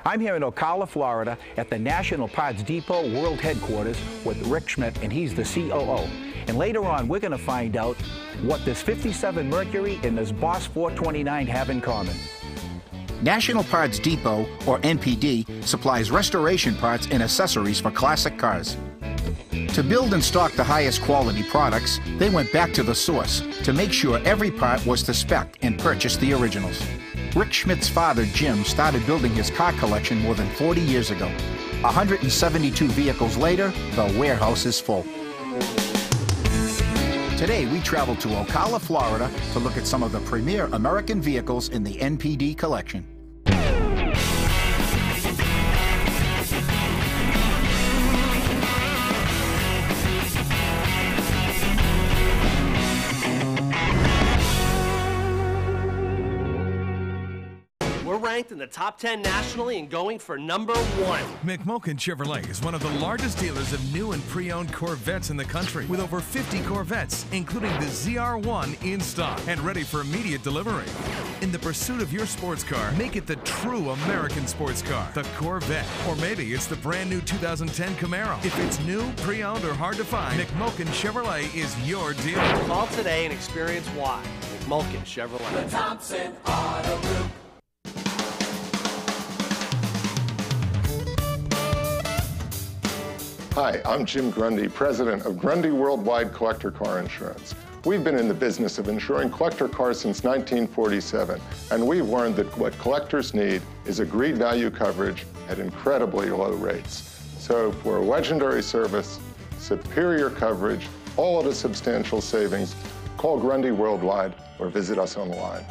I'm here in Ocala, Florida at the National Parts Depot World Headquarters with Rick Schmidt, and he's the COO. And later on, we're going to find out what this 57 Mercury and this Boss 429 have in common. National Parts Depot, or NPD, supplies restoration parts and accessories for classic cars. To build and stock the highest quality products, they went back to the source to make sure every part was to spec and purchase the originals. Rick Schmidt's father, Jim, started building his car collection more than 40 years ago. 172 vehicles later, the warehouse is full. Today, we travel to Ocala, Florida to look at some of the premier American vehicles in the NPD collection. Ranked in the top 10 nationally and going for number 1. McMulkin Chevrolet is one of the largest dealers of new and pre-owned Corvettes in the country, with over 50 Corvettes, including the ZR1 in stock and ready for immediate delivery. In the pursuit of your sports car, make it the true American sports car, the Corvette. Or maybe it's the brand new 2010 Camaro. If it's new, pre-owned, or hard to find, McMulkin Chevrolet is your dealer. Call today and experience why. McMulkin Chevrolet. The Thompson Auto Group. Hi, I'm Jim Grundy, president of Grundy Worldwide Collector Car Insurance. We've been in the business of insuring collector cars since 1947, and we've learned that what collectors need is agreed value coverage at incredibly low rates. So for a legendary service, superior coverage, all at a substantial savings, call Grundy Worldwide or visit us online.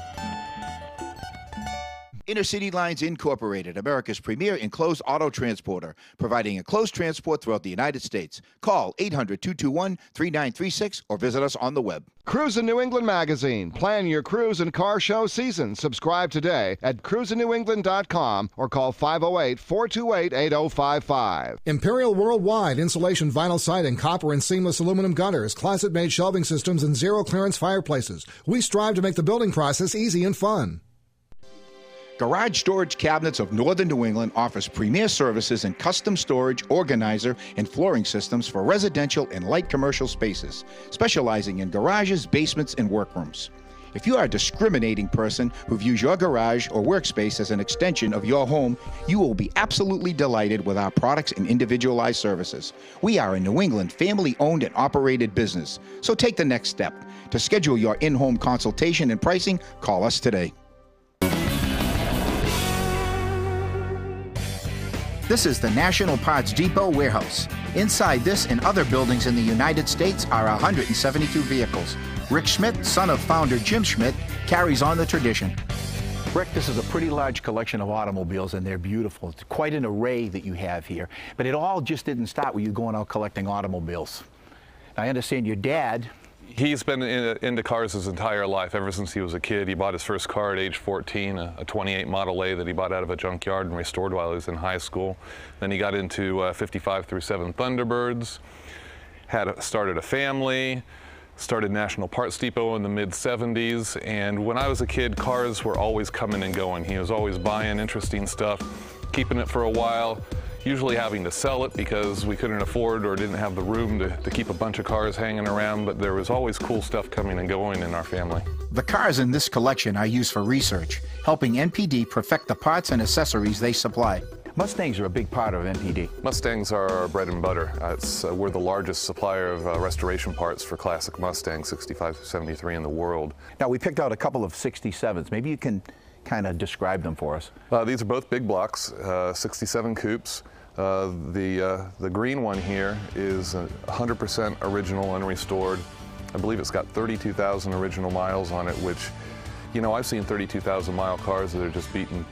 Intercity Lines Incorporated, America's premier enclosed auto transporter, providing enclosed transport throughout the United States. Call 800-221-3936 or visit us on the web. Cruisin' New England Magazine. Plan your cruise and car show season. Subscribe today at cruisingnewengland.com or call 508-428-8055. Imperial Worldwide insulation vinyl siding, copper and seamless aluminum gutters, closet-made shelving systems, and zero-clearance fireplaces. We strive to make the building process easy and fun. Garage Storage Cabinets of Northern New England offers premier services in custom storage, organizer, and flooring systems for residential and light commercial spaces, specializing in garages, basements, and workrooms. If you are a discriminating person who views your garage or workspace as an extension of your home, you will be absolutely delighted with our products and individualized services. We are a New England family-owned and operated business, so take the next step. To schedule your in-home consultation and pricing, call us today. This is the National Parts Depot warehouse. Inside this and other buildings in the United States are 172 vehicles. Rick Schmidt, son of founder Jim Schmidt, carries on the tradition. Rick, this is a pretty large collection of automobiles, and they're beautiful. It's quite an array that you have here. But it all just didn't start with you going out collecting automobiles. I understand your dad... He's been into cars his entire life, ever since he was a kid. He bought his first car at age 14, a 28 Model A that he bought out of a junkyard and restored while he was in high school. Then he got into 55 through 7 Thunderbirds, started a family, started National Parts Depot in the mid-70s, and when I was a kid, cars were always coming and going. He was always buying interesting stuff, keeping it for a while, usually having to sell it because we couldn't afford or didn't have the room to keep a bunch of cars hanging around, but there was always cool stuff coming and going in our family. The cars in this collection are used for research, helping NPD perfect the parts and accessories they supply. Mustangs are a big part of NPD. Mustangs are our bread and butter. We're the largest supplier of restoration parts for classic Mustangs, 65 to 73 in the world. Now, we picked out a couple of 67s. Maybe you can kind of describe them for us. These are both big blocks, 67 coupes. The green one here is 100% original and restored. I believe it's got 32,000 original miles on it, which, you know, I've seen 32,000 mile cars that are just beaten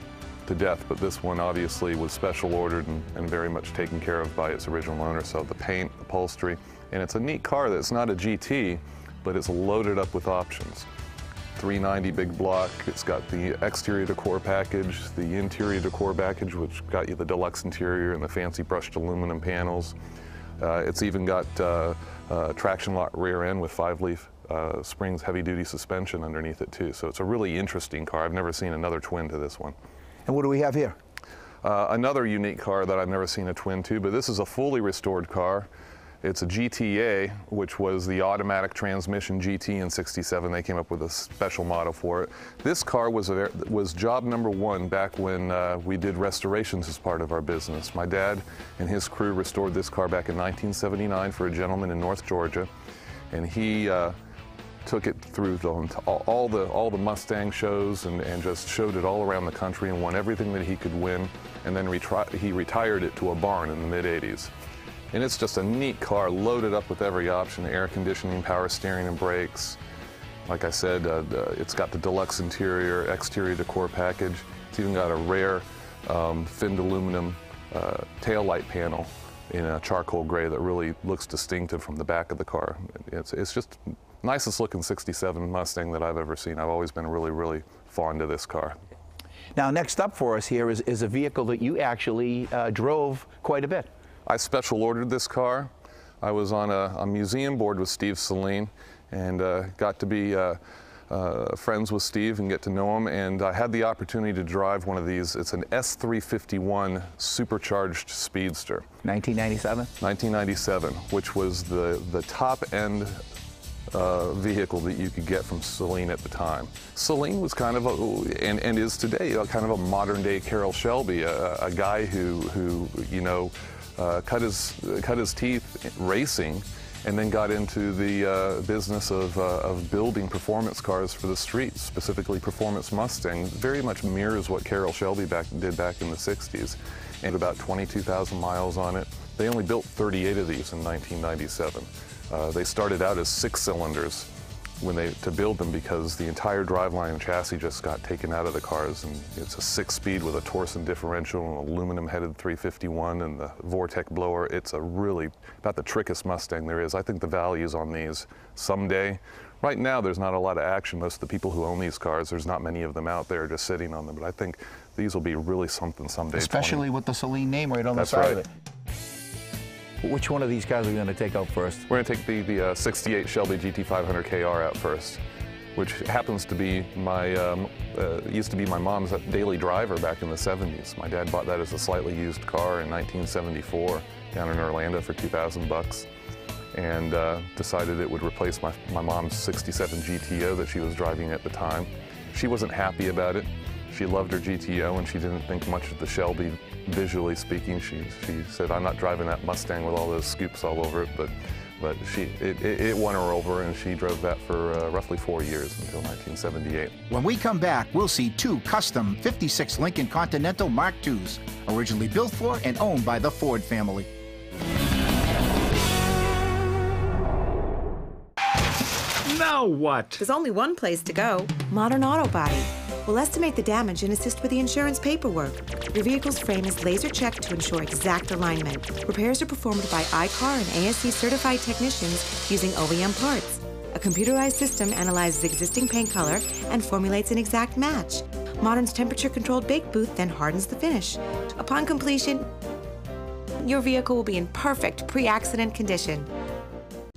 to death, but this one obviously was special ordered and very much taken care of by its original owner. So the paint, upholstery, and it's a neat car that's not a GT, but it's loaded up with options. 390 big block, it's got the exterior decor package, the interior decor package, which got you the deluxe interior and the fancy brushed aluminum panels. It's even got traction lock rear end with 5-leaf springs heavy duty suspension underneath it too. So it's a really interesting car. I've never seen another twin to this one. And what do we have here? Another unique car that I've never seen a twin to, but this is a fully restored car. It's a GTA, which was the automatic transmission GT in '67. They came up with a special model for it. This car was job number one back when we did restorations as part of our business. My dad and his crew restored this car back in 1979 for a gentleman in North Georgia, and he took it through all the Mustang shows and just showed it all around the country and won everything that he could win, and then he retired it to a barn in the mid-'80s. And it's just a neat car, loaded up with every option: air conditioning, power steering and brakes. Like I said, it's got the deluxe interior, exterior decor package. It's even got a rare finned aluminum tail light panel in a charcoal gray that really looks distinctive from the back of the car. It's just nicest looking '67 Mustang that I've ever seen. I've always been really, really fond of this car. Now, next up for us here is a vehicle that you actually drove quite a bit. I special ordered this car. I was on a museum board with Steve Saleen and got to be friends with Steve and get to know him, and I had the opportunity to drive one of these. It's an S351 supercharged speedster. 1997? 1997, which was the top end vehicle that you could get from Saleen at the time. Saleen was kind of and is today kind of a modern day Carroll Shelby, a guy who you know, cut his teeth racing, and then got into the business of building performance cars for the streets, specifically performance Mustang. Very much mirrors what Carroll Shelby did back in the '60s, and about 22,000 miles on it. They only built 38 of these in 1997. They started out as 6 cylinders to build them, because the entire driveline and chassis just got taken out of the cars, and it's a 6-speed with a Torsen differential, an aluminum-headed 351, and the Vortec blower. It's really about the trickiest Mustang there is. I think the values on these someday. Right now, there's not a lot of action. Most of the people who own these cars, there's not many of them out there just sitting on them, but I think these will be really something someday. Especially with the Saleen name right on the side of it. Which one of these cars are we going to take out first? We're going to take the 68 Shelby GT500 KR out first, which happens to be used to be my mom's daily driver back in the '70s. My dad bought that as a slightly used car in 1974 down in Orlando for $2,000, and decided it would replace my mom's '67 GTO that she was driving at the time. She wasn't happy about it. She loved her GTO, and she didn't think much of the Shelby. Visually speaking, she said, "I'm not driving that Mustang with all those scoops all over it," but it won her over, and she drove that for roughly 4 years until 1978. When we come back, we'll see 2 custom '56 Lincoln Continental Mark IIs, originally built for and owned by the Ford family. Now what? There's only one place to go, Modern Auto Body. We'll estimate the damage and assist with the insurance paperwork. Your vehicle's frame is laser checked to ensure exact alignment. Repairs are performed by I-CAR and ASE certified technicians using OEM parts. A computerized system analyzes existing paint color and formulates an exact match. Modern's temperature-controlled bake booth then hardens the finish. Upon completion, your vehicle will be in perfect pre-accident condition.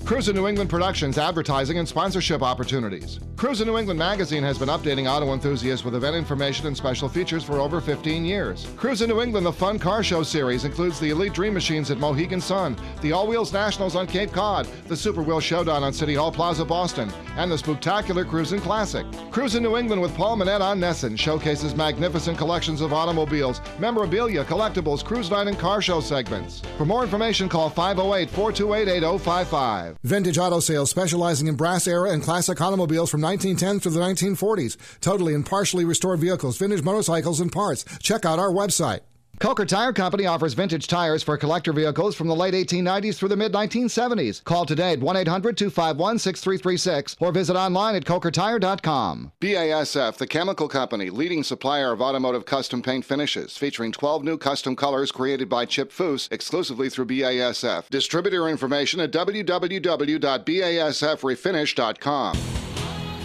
Cruisin' New England Productions advertising and sponsorship opportunities. Cruisin' New England magazine has been updating auto enthusiasts with event information and special features for over 15 years. Cruisin' New England, the Fun Car Show series, includes the Elite Dream Machines at Mohegan Sun, the All Wheels Nationals on Cape Cod, the Super Wheel Showdown on City Hall Plaza, Boston, and the Spooktacular Cruisin' Classic. Cruisin' New England with Paul Manette on Nesson showcases magnificent collections of automobiles, memorabilia, collectibles, cruise night, and car show segments. For more information, call 508-428-8055. Vintage Auto Sales, specializing in brass era and classic automobiles from 1910 through the 1940s. Totally and partially restored vehicles, vintage motorcycles, and parts. Check out our website. Coker Tire Company offers vintage tires for collector vehicles from the late 1890s through the mid-1970s. Call today at 1-800-251-6336 or visit online at cokertire.com. BASF, the chemical company, leading supplier of automotive custom paint finishes, featuring 12 new custom colors created by Chip Foose exclusively through BASF. Distributor information at www.basfrefinish.com.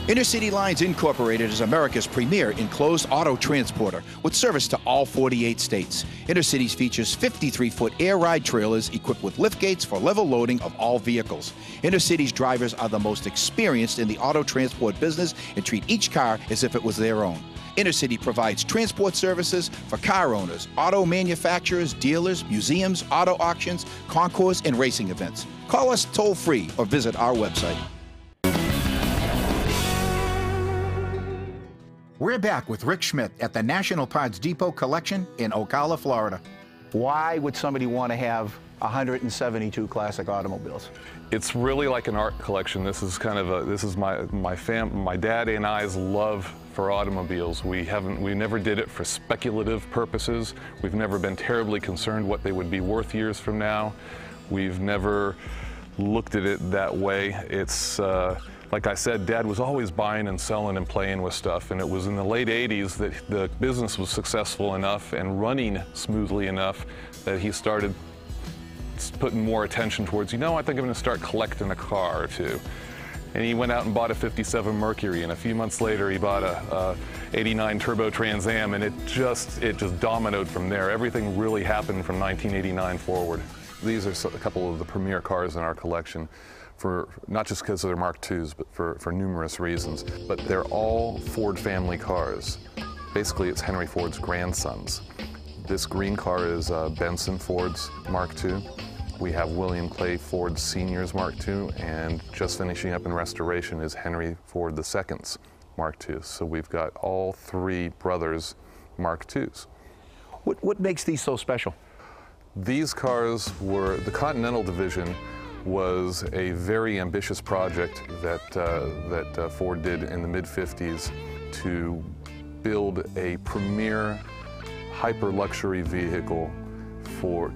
Intercity Lines Incorporated is America's premier enclosed auto transporter with service to all 48 states. Intercities features 53-foot air ride trailers equipped with lift gates for level loading of all vehicles. Intercity's drivers are the most experienced in the auto transport business and treat each car as if it was their own. Intercity provides transport services for car owners, auto manufacturers, dealers, museums, auto auctions, concours, and racing events. Call us toll-free or visit our website. We're back with Rick Schmidt at the National Parts Depot Collection in Ocala, Florida. Why would somebody want to have 172 classic automobiles? It's really like an art collection. This is kind of my dad and I's love for automobiles. We never did it for speculative purposes. We've never been terribly concerned what they would be worth years from now. We've never looked at it that way. It's like I said, Dad was always buying and selling and playing with stuff, and it was in the late 80s that the business was successful enough and running smoothly enough that he started putting more attention towards, I think I'm going to start collecting a car or two. And he went out and bought a 57 Mercury, and a few months later he bought a 89 Turbo Trans Am, and it just dominoed from there. Everything really happened from 1989 forward. These are a couple of the premier cars in our collection, for not just because they're Mark IIs, but for numerous reasons. But they're all Ford family cars. Basically, it's Henry Ford's grandsons. This green car is Benson Ford's Mark II. We have William Clay Ford Sr.'s Mark II, and just finishing up in restoration is Henry Ford II's Mark II. So we've got all three brothers' Mark IIs. What makes these so special? These cars were, the Continental Division was a very ambitious project that Ford did in the mid-50s to build a premier hyper-luxury vehicle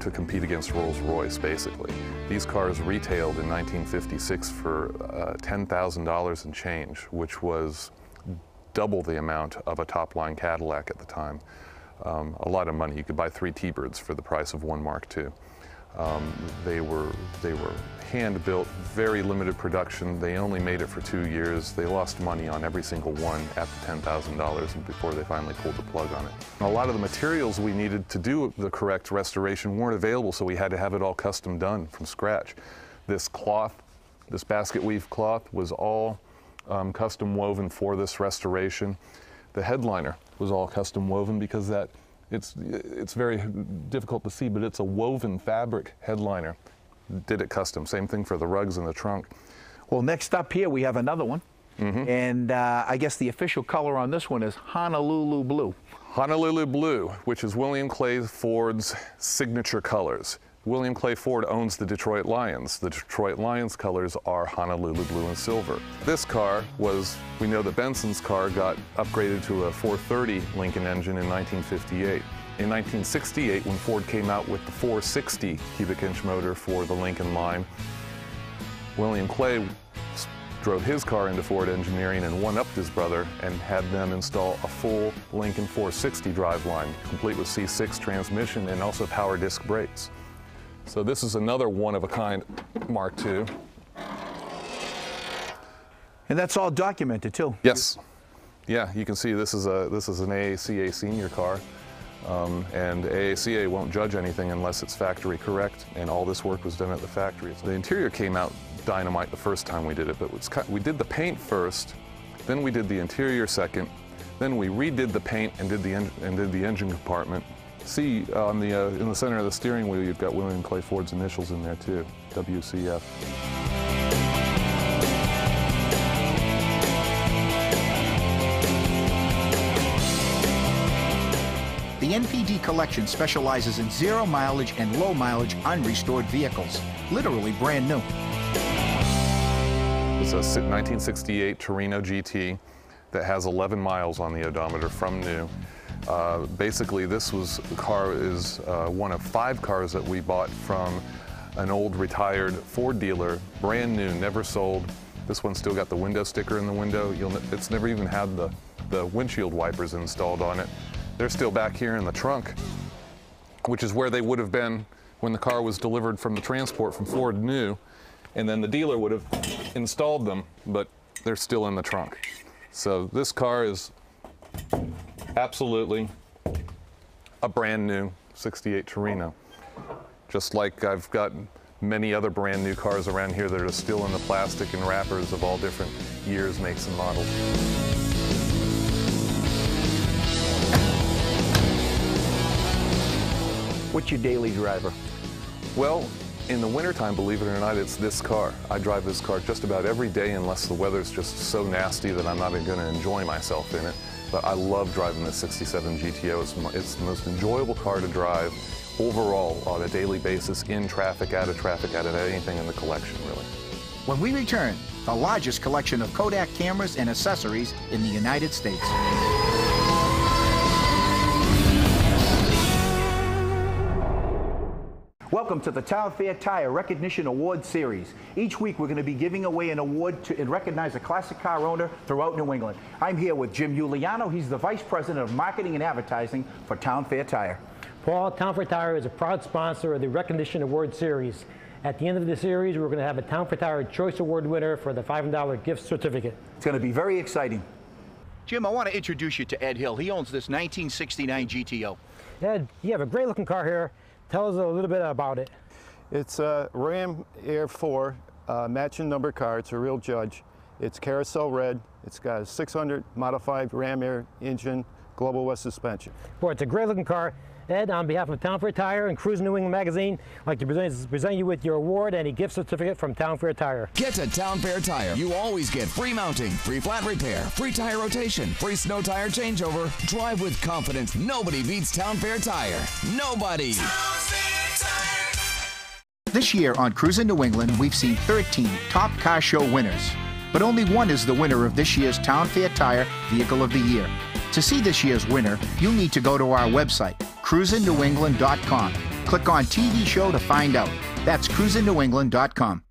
to compete against Rolls-Royce, basically. These cars retailed in 1956 for $10,000 and change, which was double the amount of a top-line Cadillac at the time. A lot of money. You could buy 3 T-Birds for the price of one Mark II. They were hand-built, very limited production. They only made it for 2 years. They lost money on every single one at the $10,000 before they finally pulled the plug on it. And a lot of the materials we needed to do the correct restoration weren't available, so we had to have it all custom done from scratch. This cloth, this basket weave cloth, was all custom woven for this restoration. The headliner was all custom woven because it's very difficult to see, but it's a woven fabric headliner. Did it custom. Same thing for the rugs in the trunk. Well, next up here we have another one. Mm-hmm. And I guess the official color on this one is Honolulu Blue. Honolulu Blue, which is William Clay Ford's signature colors. William Clay Ford owns the Detroit Lions. The Detroit Lions colors are Honolulu Blue and Silver. This car was, we know that Benson's car got upgraded to a 430 Lincoln engine in 1958. In 1968, when Ford came out with the 460 cubic inch motor for the Lincoln line, William Clay drove his car into Ford Engineering and one-upped his brother and had them install a full Lincoln 460 driveline, complete with C6 transmission and also power disc brakes. So this is another one-of-a-kind Mark II. And that's all documented too. Yes. Yeah, you can see this is an AACA senior car. And AACA won't judge anything unless it's factory correct, and all this work was done at the factory. The interior came out dynamite the first time we did it, but we did the paint first, then we did the interior second, then we redid the paint and did the engine compartment. See on the in the center of the steering wheel, you've got William Clay Ford's initials in there too, WCF. The NPD collection specializes in 0 mileage and low mileage unrestored vehicles, literally brand new. It's a 1968 Torino GT that has 11 miles on the odometer from new. Basically, this car is one of 5 cars that we bought from an old retired Ford dealer, brand new, never sold. This one's still got the window sticker in the window. It's never even had the windshield wipers installed on it. They're still back here in the trunk, which is where they would have been when the car was delivered from the transport from Ford new, and then the dealer would have installed them, but they're still in the trunk. So this car is absolutely a brand new 68 Torino. Just like I've got many other brand new cars around here that are still in the plastic and wrappers of all different years, makes, and models. What's your daily driver? Well, in the wintertime, believe it or not, it's this car. I drive this car just about every day unless the weather's just so nasty that I'm not even going to enjoy myself in it. But I love driving this 67 GTO. It's the most enjoyable car to drive overall on a daily basis, in traffic, out of anything in the collection, really. When we return, the largest collection of Kodak cameras and accessories in the United States. Welcome to the Town Fair Tire Recognition Award Series. Each week we're going to be giving away an award to recognize a classic car owner throughout New England. I'm here with Jim Giuliano. He's the Vice President of Marketing and Advertising for Town Fair Tire. Paul, Town Fair Tire is a proud sponsor of the Recognition Award Series. At the end of the series, we're going to have a Town Fair Tire Choice Award winner for the $500 gift certificate. It's going to be very exciting. Jim, I want to introduce you to Ed Hill. He owns this 1969 GTO. Ed, you have a great looking car here. Tell us a little bit about it. It's a Ram Air 4 matching number car. It's a real judge. It's carousel red. It's got a 600 modified Ram Air engine, Global West suspension. Boy, it's a great looking car. Ed, on behalf of Town Fair Tire and Cruising New England Magazine, I'd like to present you with your award and a gift certificate from Town Fair Tire. Get to Town Fair Tire. You always get free mounting, free flat repair, free tire rotation, free snow tire changeover. Drive with confidence. Nobody beats Town Fair Tire. Nobody. This year on Cruisin' New England, we've seen 13 top car show winners. But only one is the winner of this year's Town Fair Tire Vehicle of the Year. To see this year's winner, you'll need to go to our website, cruisingNewEngland.com. Click on TV show to find out. That's cruisingNewEngland.com.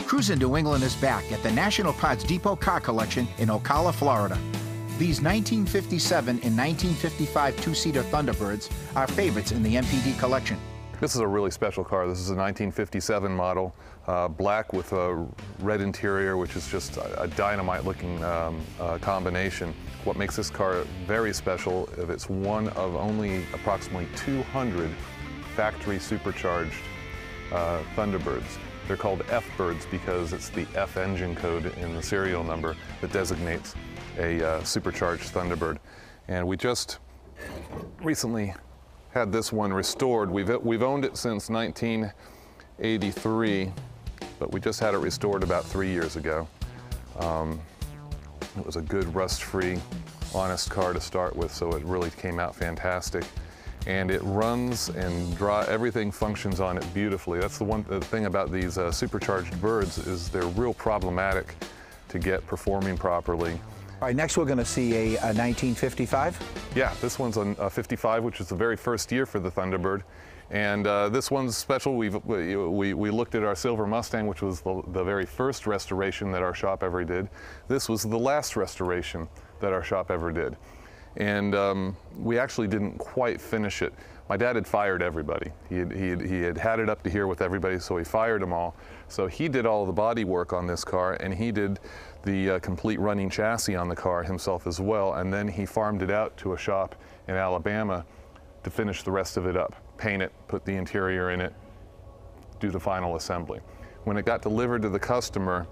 Cruisin' New England is back at the National Parts Depot Car Collection in Ocala, Florida. These 1957 and 1955 two-seater Thunderbirds are favorites in the MPD collection. This is a really special car. This is a 1957 model, black with a red interior, which is just a dynamite-looking combination. What makes this car very special is it's one of only approximately 200 factory supercharged Thunderbirds. They're called F-Birds because it's the F engine code in the serial number that designates a supercharged Thunderbird. And we just recently had this one restored. We've owned it since 1983, but we just had it restored about 3 years ago. It was a good rust-free, honest car to start with, so it really came out fantastic. And it runs and everything functions on it beautifully. That's the thing about these supercharged birds is they're real problematic to get performing properly. All right, next we're going to see a 1955. Yeah, this one's a 55, which is the very first year for the Thunderbird. And this one's special. We looked at our Silver Mustang, which was the very first restoration that our shop ever did. This was the last restoration that our shop ever did. And we actually didn't quite finish it. My dad had fired everybody. He had it up to here with everybody, so he fired them all. So he did all the body work on this car, and he did the complete running chassis on the car himself as well, and then he farmed it out to a shop in Alabama to finish the rest of it up, paint it, put the interior in it, do the final assembly. When it got delivered to the customer,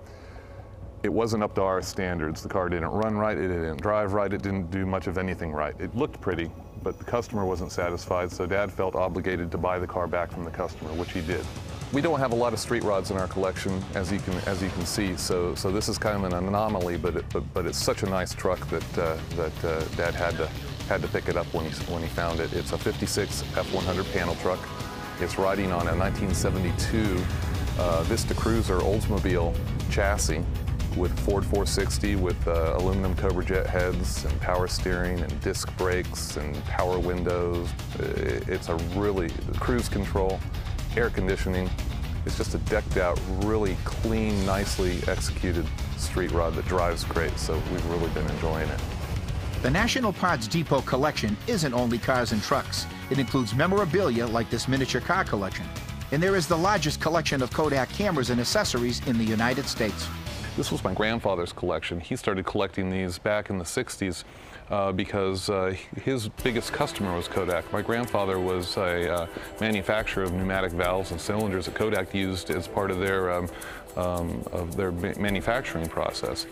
it wasn't up to our standards. The car didn't run right, it didn't drive right, it didn't do much of anything right. It looked pretty, but the customer wasn't satisfied, so Dad felt obligated to buy the car back from the customer, which he did. We don't have a lot of street rods in our collection, as you can see, so this is kind of an anomaly, but it's such a nice truck that Dad had to pick it up when he found it. It's a 56 F100 panel truck. It's riding on a 1972 Vista Cruiser Oldsmobile chassis with Ford 460 with aluminum Cobra Jet heads and power steering and disc brakes and power windows. It's a really cruise control, air conditioning. It's just a decked out, really clean, nicely executed street rod that drives great, so we've really been enjoying it. The National Parts Depot collection isn't only cars and trucks. It includes memorabilia like this miniature car collection. And there is the largest collection of Kodak cameras and accessories in the United States. This was my grandfather's collection. He started collecting these back in the 60s because his biggest customer was Kodak. My grandfather was a manufacturer of pneumatic valves and cylinders that Kodak used as part of their manufacturing process.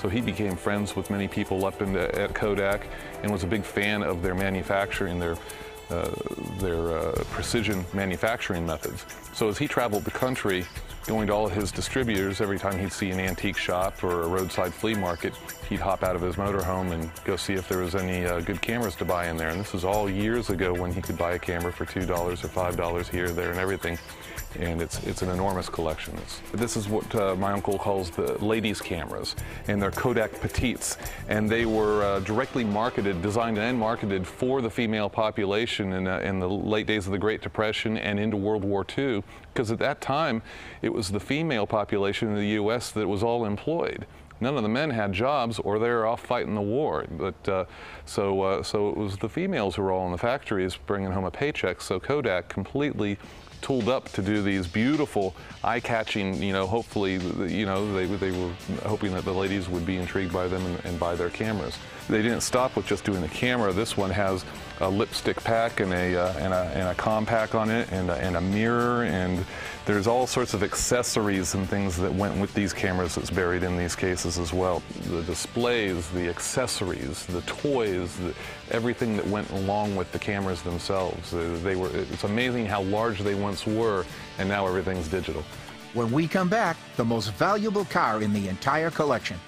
So he became friends with many people up at Kodak and was a big fan of their manufacturing, their precision manufacturing methods. So as he traveled the country, going to all of his distributors, every time he'd see an antique shop or a roadside flea market, he'd hop out of his motorhome and go see if there was any good cameras to buy in there. And this was all years ago when he could buy a camera for $2 or $5 here, there, and everything. And it's an enormous collection. This is what my uncle calls the ladies' cameras, and they're Kodak Petites. And they were directly marketed, designed and marketed for the female population in the late days of the Great Depression and into World War II, because at that time, it was the female population in the U.S. that was all employed. None of the men had jobs, or they were off fighting the war. But so it was the females who were all in the factories bringing home a paycheck. So Kodak completely tooled up to do these beautiful, eye-catching, hopefully, they were hoping that the ladies would be intrigued by them and buy their cameras. They didn't stop with just doing the camera. This one has a lipstick pack and a compact on it and a mirror, and there's all sorts of accessories and things that went with these cameras that's buried in these cases as well. The displays, the accessories, the toys, everything that went along with the cameras themselves. It's amazing how large they once were, and now everything's digital. When we come back, the most valuable car in the entire collection.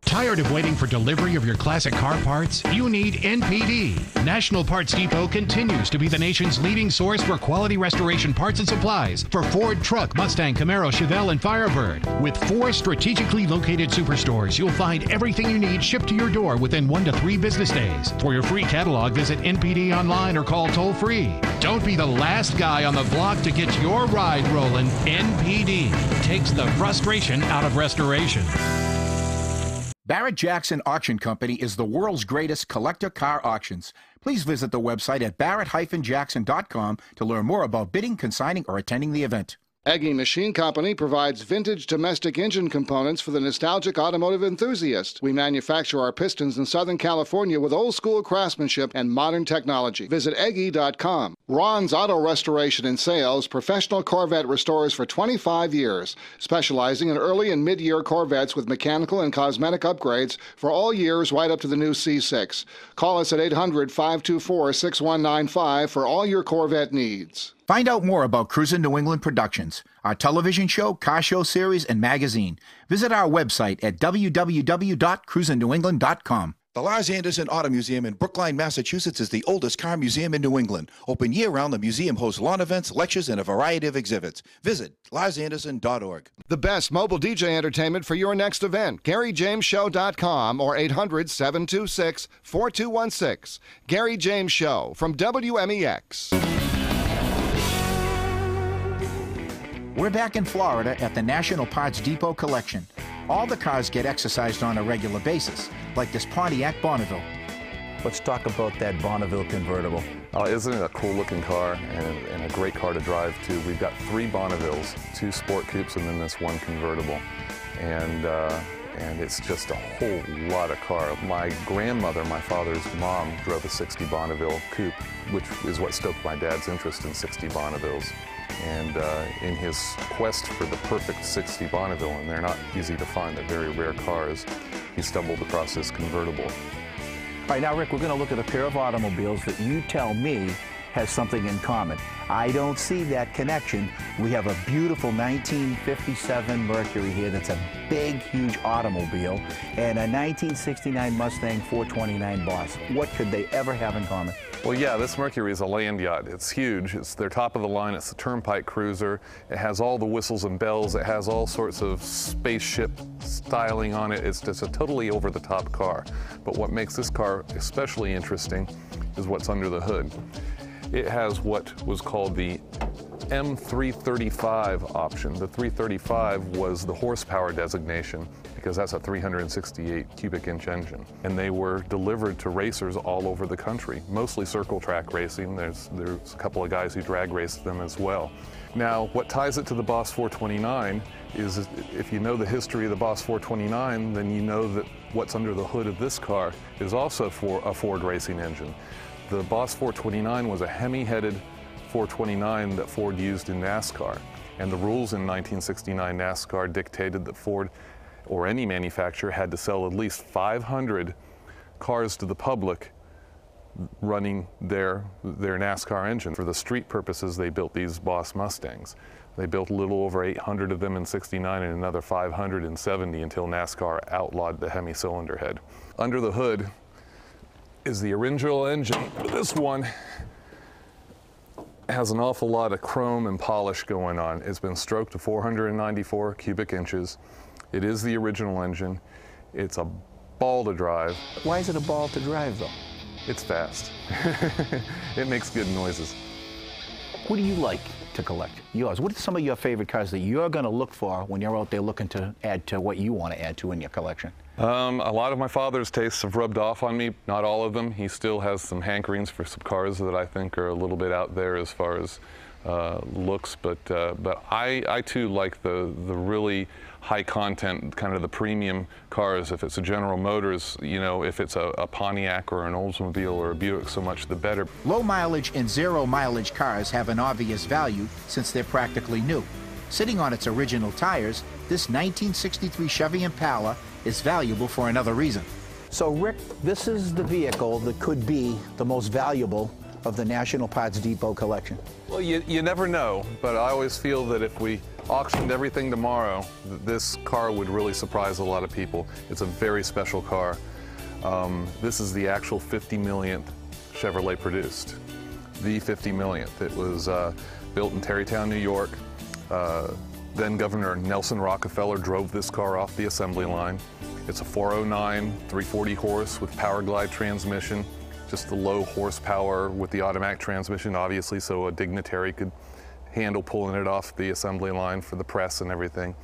Tired of waiting for delivery of your classic car parts? You need NPD. National Parts Depot continues to be the nation's leading source for quality restoration parts and supplies for Ford, Truck, Mustang, Camaro, Chevelle, and Firebird. With 4 strategically located superstores, you'll find everything you need shipped to your door within 1 to 3 business days. For your free catalog, visit NPD online or call toll-free. Don't be the last guy on the block to get your ride rolling. NPD takes the frustration out of restoration. Barrett-Jackson Auction Company is the world's greatest collector car auctions. Please visit the website at barrett-jackson.com to learn more about bidding, consigning, or attending the event. Eggy Machine Company provides vintage domestic engine components for the nostalgic automotive enthusiast. We manufacture our pistons in Southern California with old-school craftsmanship and modern technology. Visit eggy.com. Ron's Auto Restoration and Sales, professional Corvette restorers for 25 years, specializing in early and mid-year Corvettes with mechanical and cosmetic upgrades for all years right up to the new C6. Call us at 800-524-6195 for all your Corvette needs. Find out more about Cruisin' New England Productions, our television show, car show series, and magazine. Visit our website at www.cruisingNewEngland.com. The Lars Anderson Auto Museum in Brookline, Massachusetts is the oldest car museum in New England. Open year-round, the museum hosts lawn events, lectures, and a variety of exhibits. Visit larsanderson.org. The best mobile DJ entertainment for your next event. GaryJamesShow.com or 800-726-4216. Gary James Show from WMEX. We're back in Florida at the National Parts Depot collection. All the cars get exercised on a regular basis, like this Pontiac Bonneville. Let's talk about that Bonneville convertible. Isn't it a cool looking car and a great car to drive too? We've got 3 Bonnevilles, 2 sport coupes, and then this 1 convertible. And it's just a whole lot of car. My grandmother, my father's mom, drove a 60 Bonneville coupe, which is what stoked my dad's interest in 60 Bonnevilles. And in his quest for the perfect 60 Bonneville, and they're not easy to find, they're very rare cars, he stumbled across this convertible. All right, now, Rick, we're going to look at a pair of automobiles that you tell me has something in common. I don't see that connection. We have a beautiful 1957 Mercury here that's a big, huge automobile, and a 1969 Mustang 429 Boss. What could they ever have in common? Well, yeah, this Mercury is a land yacht. It's huge. It's their top of the line. It's a turnpike cruiser. It has all the whistles and bells. It has all sorts of spaceship styling on it. It's just a totally over-the-top car. But what makes this car especially interesting is what's under the hood. It has what was called the M335 option. The 335 was the horsepower designation because that's a 368 cubic inch engine. And they were delivered to racers all over the country, mostly circle track racing. There's a couple of guys who drag raced them as well. Now, what ties it to the Boss 429 is if you know the history of the Boss 429, then you know that what's under the hood of this car is also a Ford racing engine. The Boss 429 was a Hemi-headed 429 that Ford used in NASCAR. And the rules in 1969 NASCAR dictated that Ford, or any manufacturer, had to sell at least 500 cars to the public running their NASCAR engine. For the street purposes, they built these Boss Mustangs. They built a little over 800 of them in '69 and another 500 in '70 until NASCAR outlawed the Hemi cylinder head. Under the hood is the original engine. This one has an awful lot of chrome and polish going on. It's been stroked to 494 cubic inches. It is the original engine. It's a ball to drive. Why is it a ball to drive, though? It's fast. It makes good noises. What do you like to collect? Yours. What are some of your favorite cars that you're going to look for when you're out there looking to add to what you want to add to in your collection? A lot of my father's tastes have rubbed off on me. Not all of them. He still has some hankerings for some cars that I think are a little bit out there as far as looks, but I too like the really high content, kind of the premium cars. If it's a General Motors, you know, if it's a Pontiac or an Oldsmobile or a Buick, so much the better. Low mileage and zero mileage cars have an obvious value since they're practically new. Sitting on its original tires, this 1963 Chevy Impala is valuable for another reason. So, Rick, this is the vehicle that could be the most valuable of the National Parts Depot collection. Well, you never know, but I always feel that if we auctioned everything tomorrow, this car would really surprise a lot of people. It's a very special car. This is the actual 50 millionth Chevrolet produced. The 50 millionth. It was built in Tarrytown, New York. Then Governor Nelson Rockefeller drove this car off the assembly line. It's a 409, 340 horse with Power Glide transmission. Just the low horsepower with the automatic transmission, obviously, so a dignitary could handle pulling it off the assembly line for the press and everything.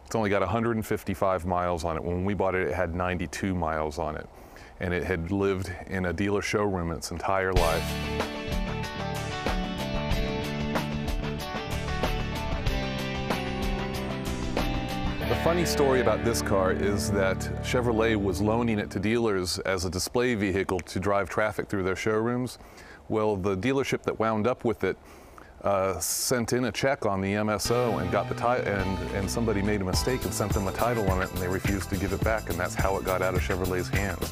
It's only got 155 miles on it. When we bought it, it had 92 miles on it. And it had lived in a dealer showroom its entire life. The funny story about this car is that Chevrolet was loaning it to dealers as a display vehicle to drive traffic through their showrooms. Well, the dealership that wound up with it sent in a check on the MSO and got the and somebody made a mistake and sent them a title on it, and they refused to give it back, and that's how it got out of Chevrolet's hands.